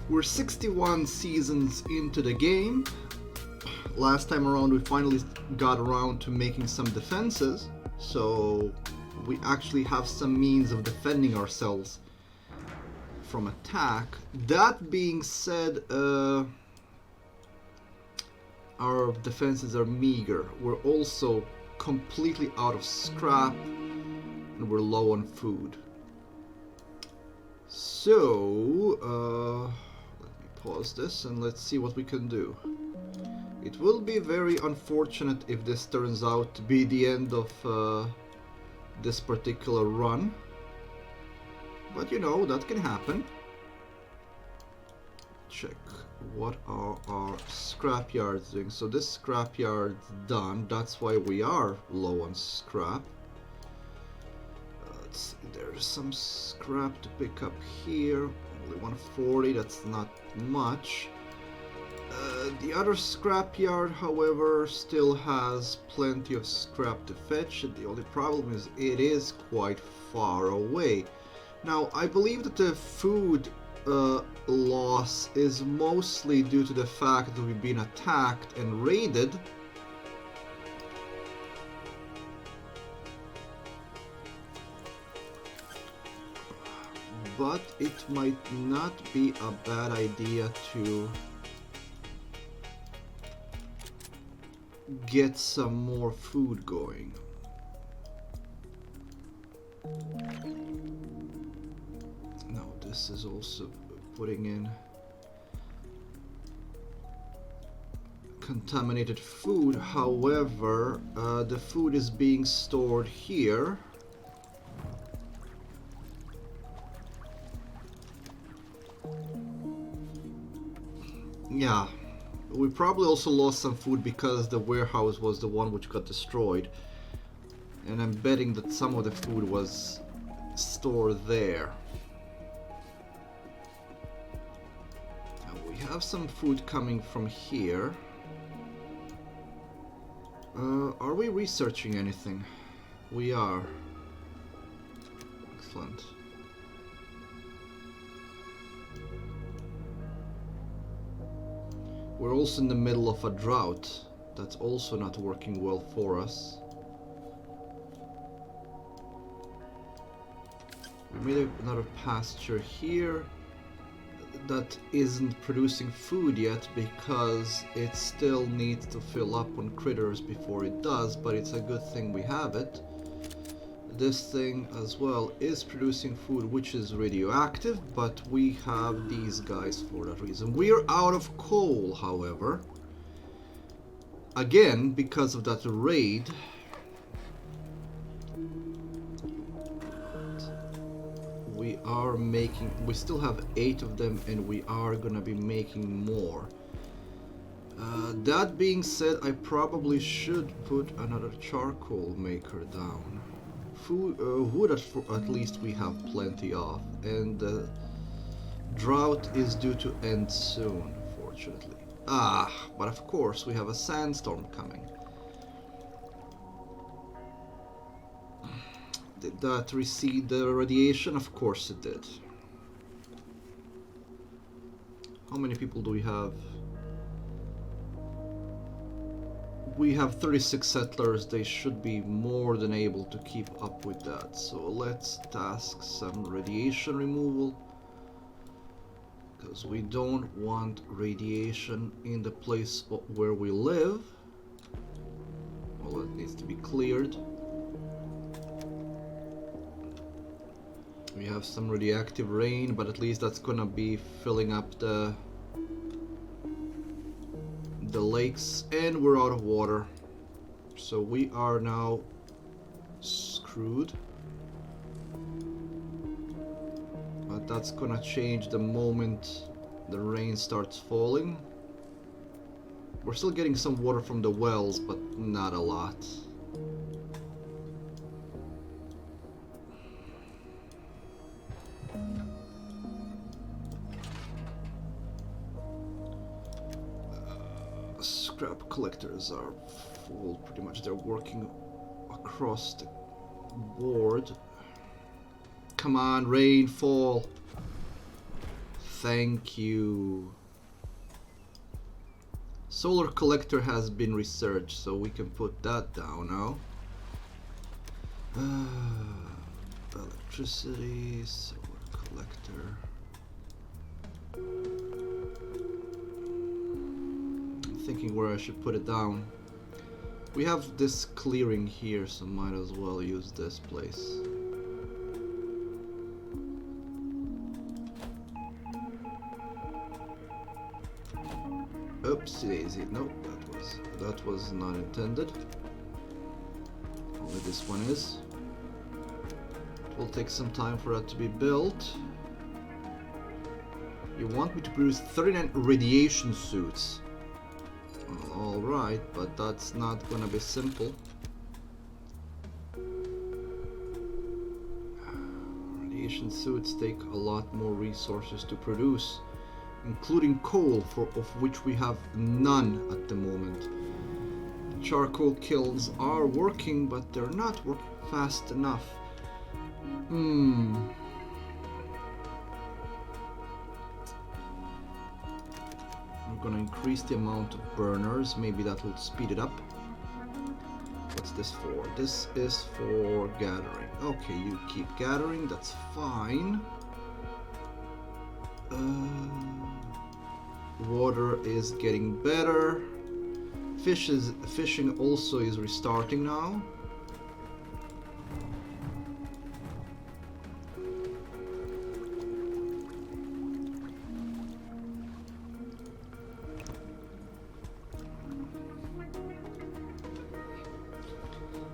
We're 61 seasons into the game. Last time around we finally got around to making some defenses, so we actually have some means of defending ourselves from attack. That being said, our defenses are meager. We're also completely out of scrap and we're low on food. So, let me pause this and let's see what we can do. It will be very unfortunate if this turns out to be the end of this particular run. But you know, that can happen. Check. What are our scrapyards doing? So this scrapyard's done. That's why we are low on scrap. Let's see. There's some scrap to pick up here. Only 140. That's not much. The other scrapyard, however, still has plenty of scrap to fetch. The only problem is it is quite far away. Now, I believe that the food loss is mostly due to the fact that we've been attacked and raided. But it might not be a bad idea to get some more food going. Now this is also putting in contaminated food. However, the food is being stored here. Yeah. We probably also lost some food because the warehouse was the one which got destroyed. And I'm betting that some of the food was stored there. Now we have some food coming from here. Are we researching anything? We are. Excellent. We're also in the middle of a drought. That's also not working well for us. We made another pasture here that isn't producing food yet because it still needs to fill up on critters before it does, but it's a good thing we have it. This thing as well is producing food which is radioactive, but we have these guys for that reason. We're out of coal, however. Again, because of that raid. We still have 8 of them and we are gonna be making more. That being said, I probably should put another charcoal maker down. Wood at least we have plenty of, and the drought is due to end soon, fortunately. But of course we have a sandstorm coming. Did that recede the radiation? Of course it did. How many people do we have? We have 36 settlers. They should be more than able to keep up with that. So let's task some radiation removal, because we don't want radiation in the place where we live. Well, it needs to be cleared. We have some radioactive rain, but at least that's gonna be filling up the lakes, and we're out of water. So we are now screwed. But that's gonna change the moment the rain starts falling. We're still getting some water from the wells, but not a lot. Scrap collectors are full, pretty much. They're working across the board. Come on, rain, fall. thank you. Solar collector has been researched, so we can put that down now. Electricity, solar collector. I'm thinking where I should put it down. We have this clearing here, so might as well use this place. Oops, daisy. No, that was not intended. Only this one is. It will take some time for that to be built. You want me to produce 39 radiation suits? Well, alright, but that's not gonna be simple. Radiation suits take a lot more resources to produce, including coal, of which we have none at the moment. The charcoal kilns are working, but they're not working fast enough. We're gonna increase the amount of burners. Maybe that will speed it up. What's this for? This is for gathering. Okay, you keep gathering, that's fine. Water is getting better. Fishing also is restarting now.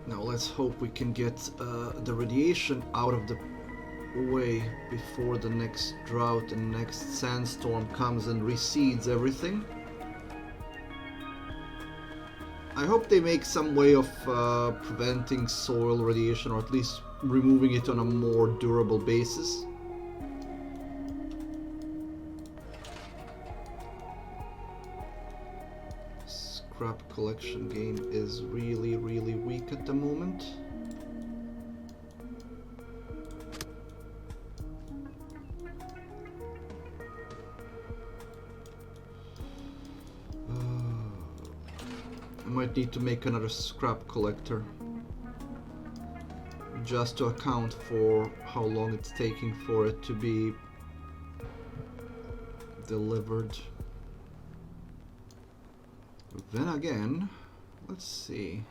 Now let's hope we can get the radiation out of the way before the next drought and next sandstorm comes and reseeds everything. I hope they make some way of preventing soil radiation, or at least removing it on a more durable basis. Scrap collection game is really weak at the moment. I might need to make another scrap collector just to account for how long it's taking for it to be delivered. Then again, let's see.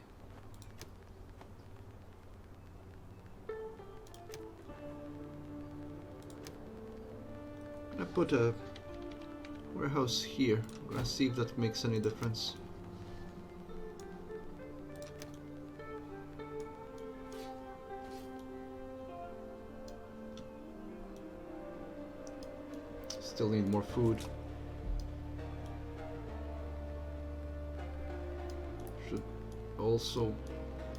I'm gonna put a warehouse here. I'm gonna see if that makes any difference. Still need more food. Should also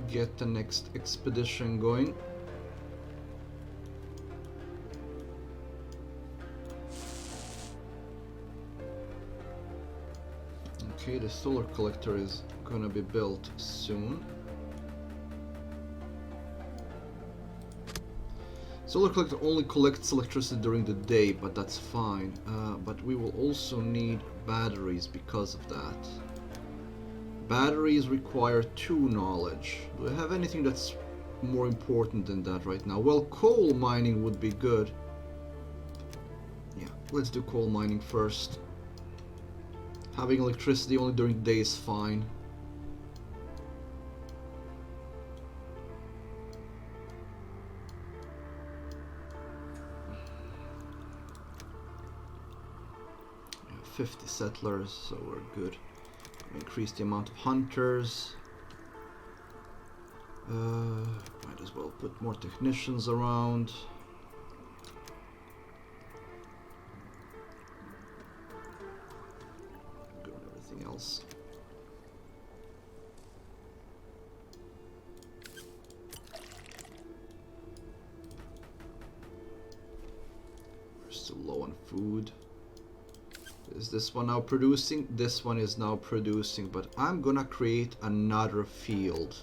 get the next expedition going. Okay, the solar collector is gonna be built soon. Solar collector only collects electricity during the day, but that's fine. But we will also need batteries because of that. Batteries require 2 knowledge. Do I have anything that's more important than that right now? Well, coal mining would be good. Yeah, let's do coal mining first. Having electricity only during the day is fine. Yeah, 50 settlers, so we're good. Increase the amount of hunters. Might as well put more technicians around. Good on everything else. We're still low on food. Is this one now producing? This one is now producing, but I'm gonna create another field.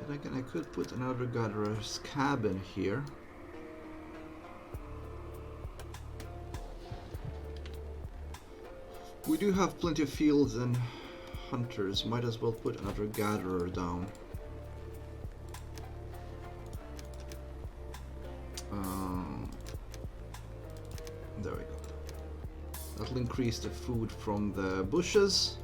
Then again, I could put another gatherer's cabin here. We do have plenty of fields and hunters. Might as well put another gatherer down. There we go. That'll increase the food from the bushes.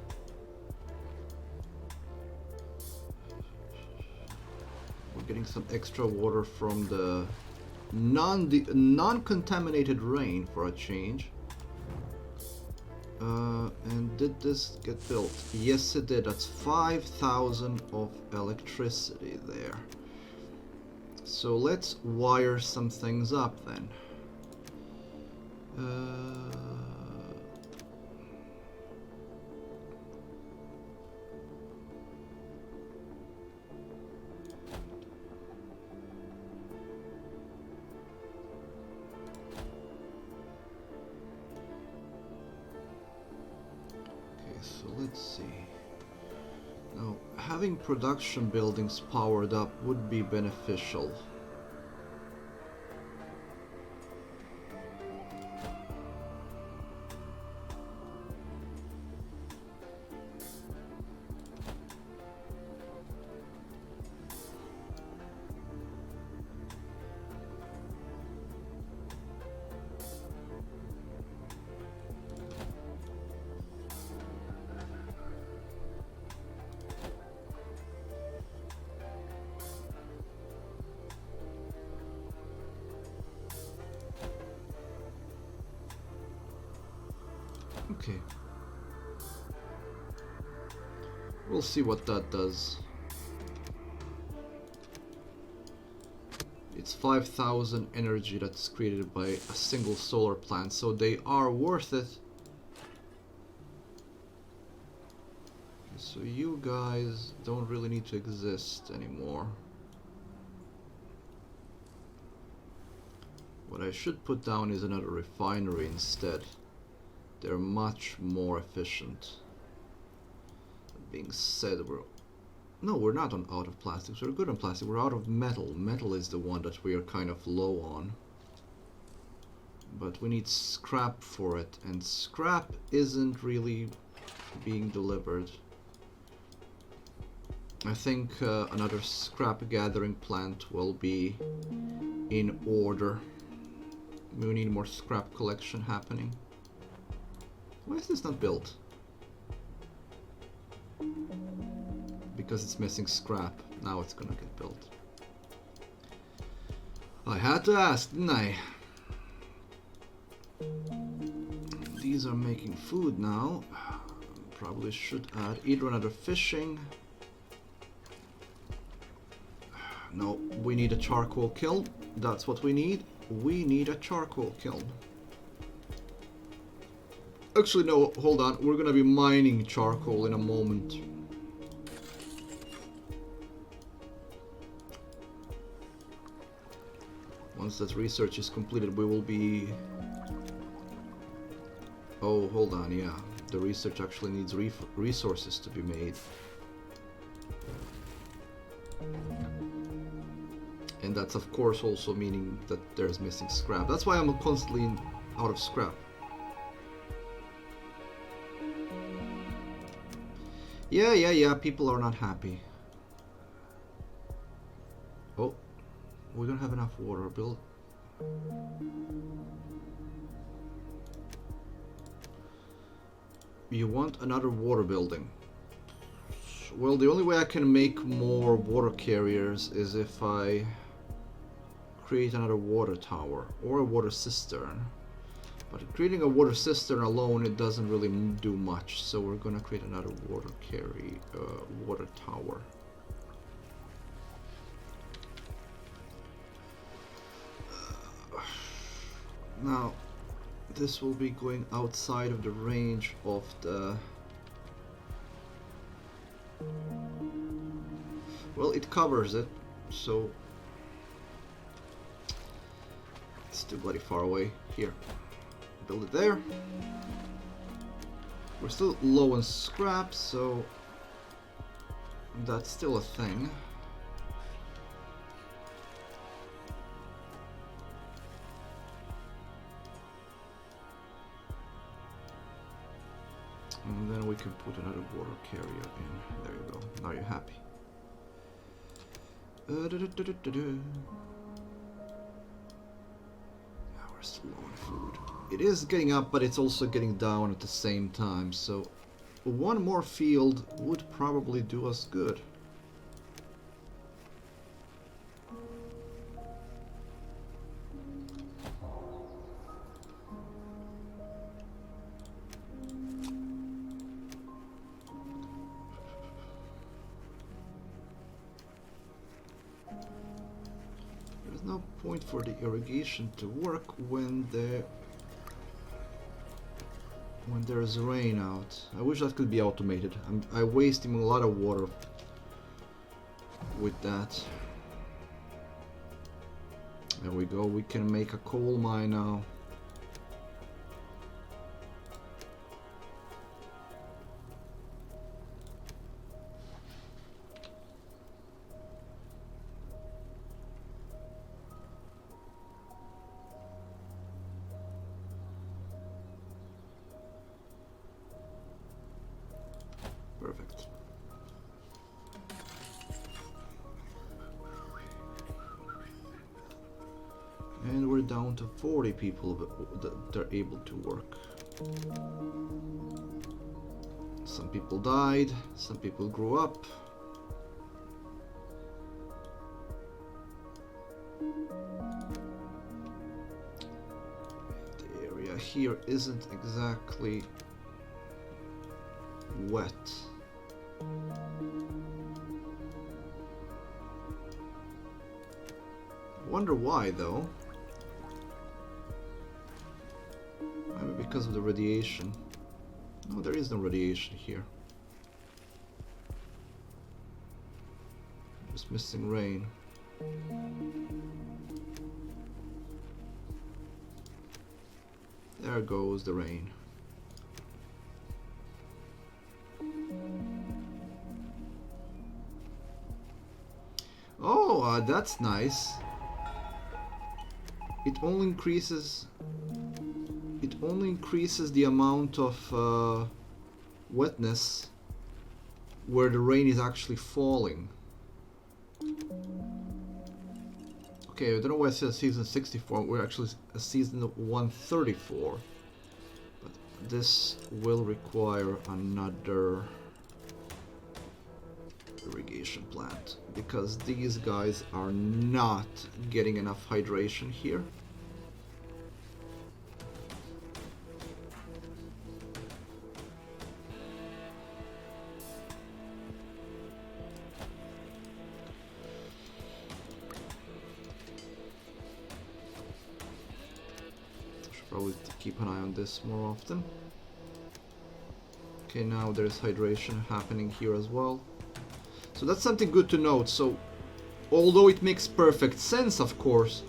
We're getting some extra water from the non-contaminated rain for a change. And did this get built? Yes, it did. That's 5,000 of electricity there. So let's wire some things up then. So let's see. Now, having production buildings powered up would be beneficial. Okay. We'll see what that does. It's 5,000 energy that's created by a single solar plant, so they are worth it. So you guys don't really need to exist anymore. What I should put down is another refinery instead. They're much more efficient. That being said, we're not out of plastics. We're good on plastic. We're out of metal. Metal is the one that we are kind of low on. But we need scrap for it, and scrap isn't really being delivered. I think another scrap gathering plant will be in order. We need more scrap collection happening. Why is this not built? Because it's missing scrap. Now it's gonna get built. I had to ask, didn't I? These are making food now. Probably should add either another fishing. No, we need a charcoal kiln. That's what we need. We need a charcoal kiln. Actually, no, hold on. We're gonna be mining charcoal in a moment. Once that research is completed, we will be... Oh, hold on, yeah. The research actually needs resources to be made. And that's of course also meaning that there's missing scrap. That's why I'm constantly out of scrap. Yeah, people are not happy. Oh, we don't have enough water. Build. You want another water building? Well, the only way I can make more water carriers is if I create another water tower or a water cistern. But creating a water cistern alone, it doesn't really do much, so we're gonna create another water tower. Now, this will be going outside of the range of the... Well, it covers it, so... It's too bloody far away. Here. Build it there. We're still low on scrap, so that's still a thing. And then we can put another water carrier in. There you go. Now you're happy. We're slow on food. It is getting up, but it's also getting down at the same time, so one more field would probably do us good. There's no point for the irrigation to work when there's rain out. I wish that could be automated. I'm wasting a lot of water with that. There we go. We can make a coal mine now. Perfect. And we're down to 40 people that they're able to work. Some people died, some people grew up. The area here isn't exactly wet. Wonder why though? Maybe because of the radiation. No, there is no radiation here. Just missing rain. There goes the rain. Oh, that's nice. It only increases the amount of wetness where the rain is actually falling. Okay, I don't know why it says season 64. We're actually a season 134. But this will require another irrigation plant because these guys are not getting enough hydration here. Should probably keep an eye on this more often. Okay, now there's hydration happening here as well. So that's something good to note. So although it makes perfect sense, of course,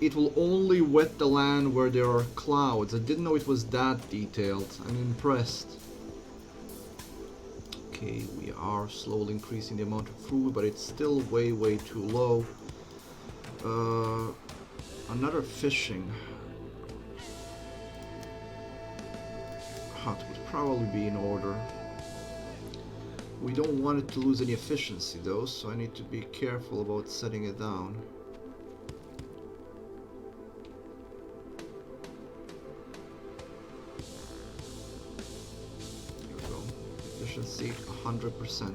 it will only wet the land where there are clouds. I didn't know it was that detailed. I'm impressed. Okay, we are slowly increasing the amount of food, but it's still way, way too low. Another fishing hut would probably be in order. We don't want it to lose any efficiency though, so I need to be careful about setting it down. There we go. Efficiency 100%.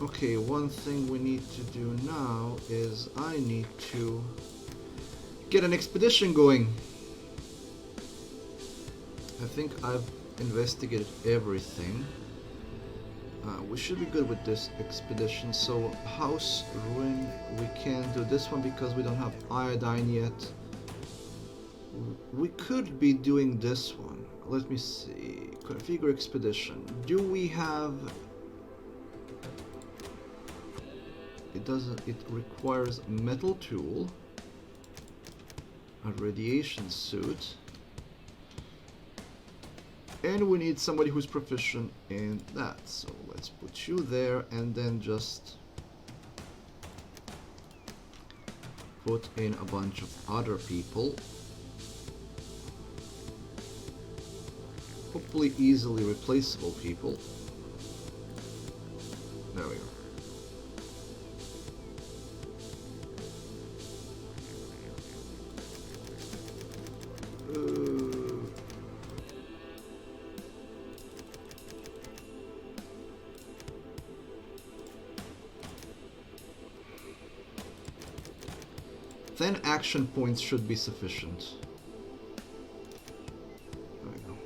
Okay, one thing we need to do now is I need to get an expedition going. I think I've investigated everything. We should be good with this expedition. So house ruin, we can't do this one because we don't have iodine yet. We could be doing this one. Let me see. Configure expedition. Do we have... It doesn't. It requires a metal tool, a radiation suit, and we need somebody who's proficient in that. So let's put you there and then just put in a bunch of other people. hopefully easily replaceable people. There we go. Then action points should be sufficient. There we go.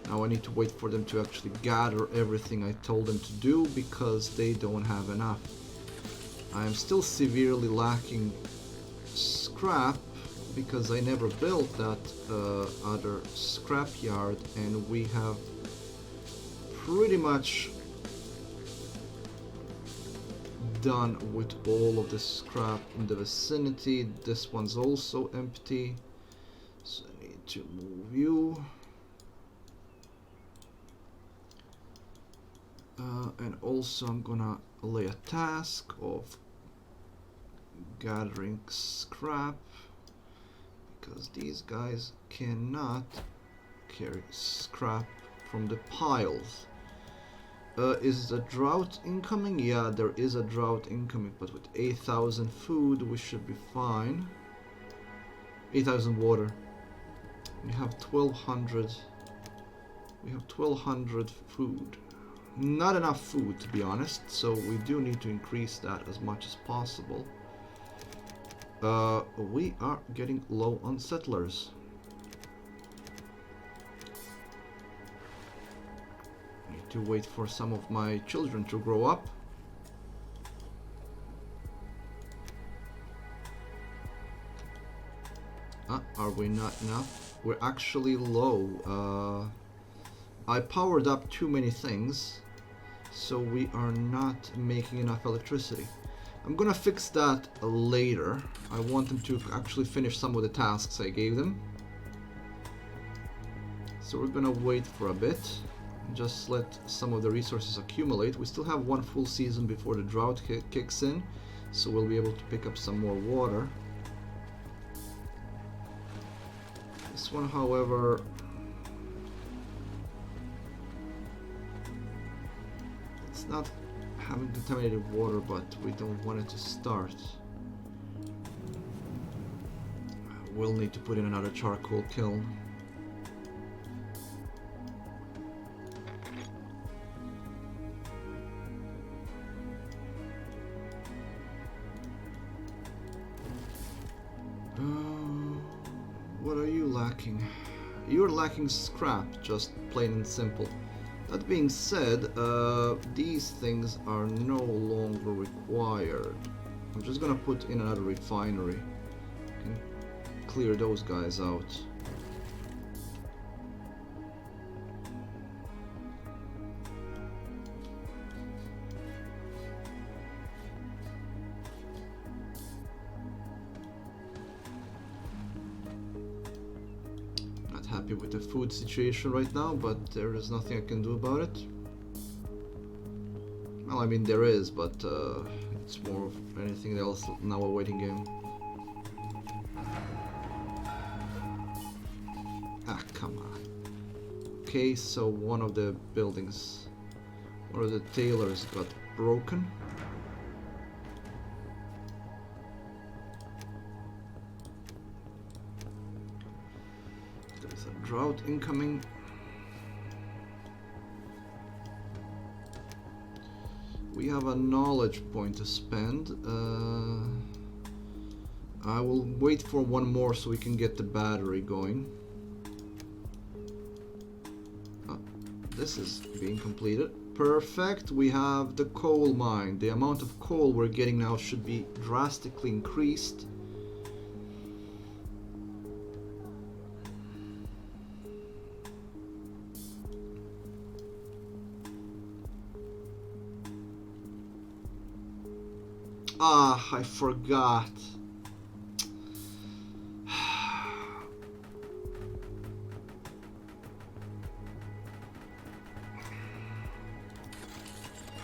Now I need to wait for them to actually gather everything I told them to do because they don't have enough. I am still severely lacking scrap because I never built that other scrap yard, and we have pretty much done with all of the scrap in the vicinity. This one's also empty, so I need to move you. And also I'm gonna lay a task of gathering scrap because these guys cannot carry scrap from the piles. Is the drought incoming? Yeah, there is a drought incoming, but with 8,000 food we should be fine. 8,000 water. We have 1,200. We have 1,200 food. Not enough food, to be honest, so we do need to increase that as much as possible. We are getting low on settlers. Need to wait for some of my children to grow up. Are we not enough? We're actually low. I powered up too many things, so we are not making enough electricity. I'm gonna fix that later. I want them to actually finish some of the tasks I gave them. So we're gonna wait for a bit. Just let some of the resources accumulate. We still have one full season before the drought kicks in, so we'll be able to pick up some more water. This one, however, it's not having contaminated water, but we don't want it to start. We'll need to put in another charcoal kiln. What are you lacking? You're lacking scrap, just plain and simple. That being said, these things are no longer required. I'm just gonna put in another refinery and clear those guys out. Happy with the food situation right now, but there is nothing I can do about it. Well, I mean there is, but it's more of anything else now a waiting game. Ah, come on. Okay, so one of the buildings, one of the tailors got broken. Drought incoming. We have a knowledge point to spend. I will wait for one more so we can get the battery going. This is being completed. Perfect. We have the coal mine. The amount of coal we're getting now should be drastically increased. Ah, I forgot.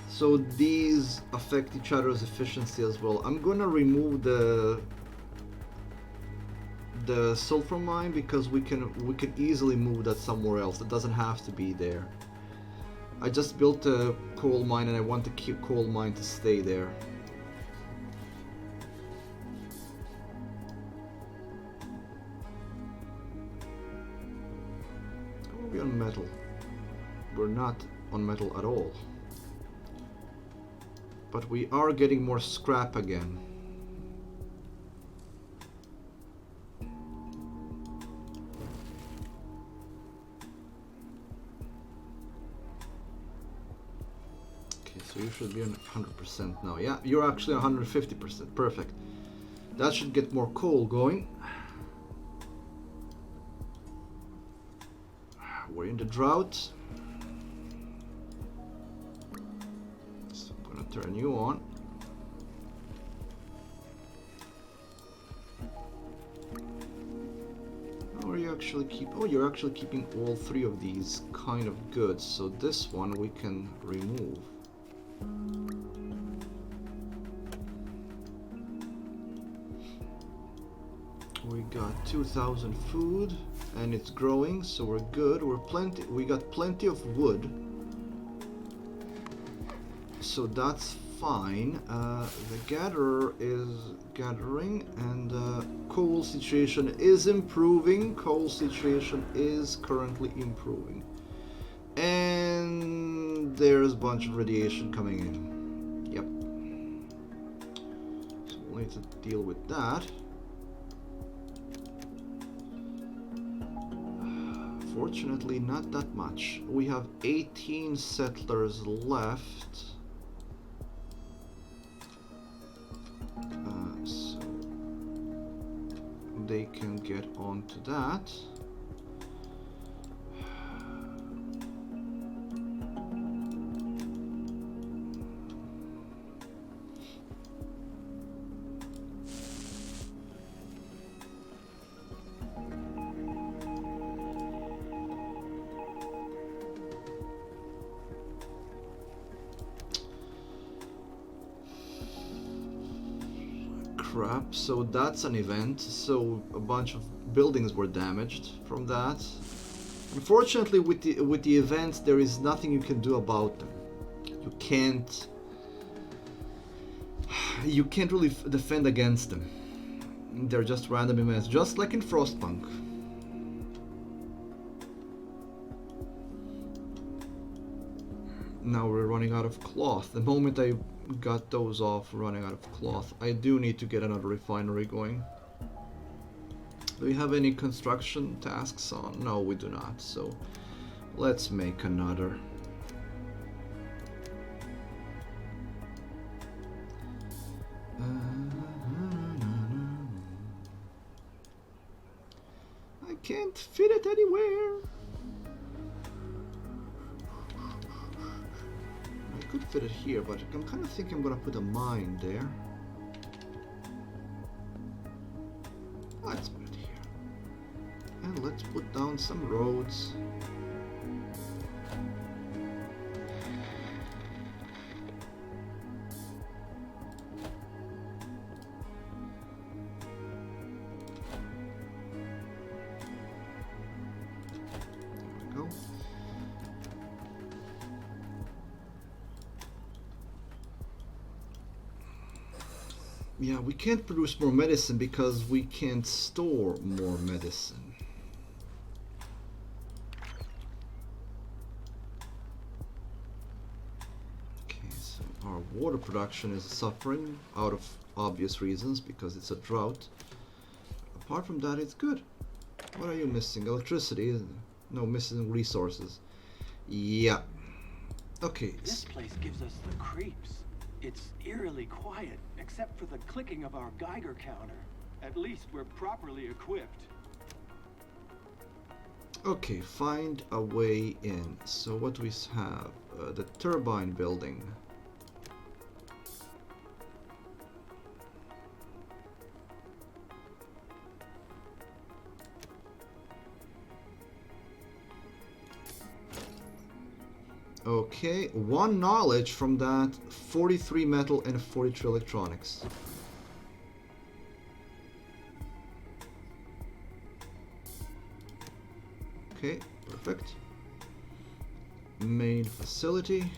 So these affect each other's efficiency as well. I'm gonna remove the sulfur mine because we can easily move that somewhere else. That doesn't have to be there. I just built a coal mine and I want the coal mine to stay there. Are we on metal? We're not on metal at all. But we are getting more scrap again. So you should be on 100% now. Yeah, you're actually 150%. Perfect. That should get more coal going. We're in the drought. So I'm gonna turn you on. How are you actually oh, you're actually keeping all three of these kind of goods. So this one we can remove. We got 2,000 food and it's growing, so we're good. We got plenty of wood, so that's fine. The gatherer is gathering, and coal situation is improving. Coal situation is currently improving, and there's a bunch of radiation coming in. Yep. So we'll need to deal with that. Fortunately, not that much. We have 18 settlers left. So they can get onto that. Crap, so that's an event. So a bunch of buildings were damaged from that. Unfortunately, with the events, there is nothing you can do about them. You can't really defend against them. They're just random events, just like in Frostpunk. Now we're running out of cloth. The moment I got those off, running out of cloth, I do need to get another refinery going. Do we have any construction tasks on? No, we do not. So let's make another. I can't fit it anywhere. I could fit it here, but I'm kind of thinking I'm gonna put a mine there. Let's put it here. And let's put down some roads. There we go. Yeah, we can't produce more medicine because we can't store more medicine. Okay, so our water production is suffering out of obvious reasons because it's a drought. Apart from that, it's good. What are you missing? Electricity, isn't it? No, missing resources. Yeah. Okay. This place gives us the creeps. It's eerily quiet, except for the clicking of our Geiger counter. At least we're properly equipped. Okay, find a way in. So what do we have? The turbine building. Okay, 1 knowledge from that, 43 metal and 43 electronics. Okay, perfect. Main facility.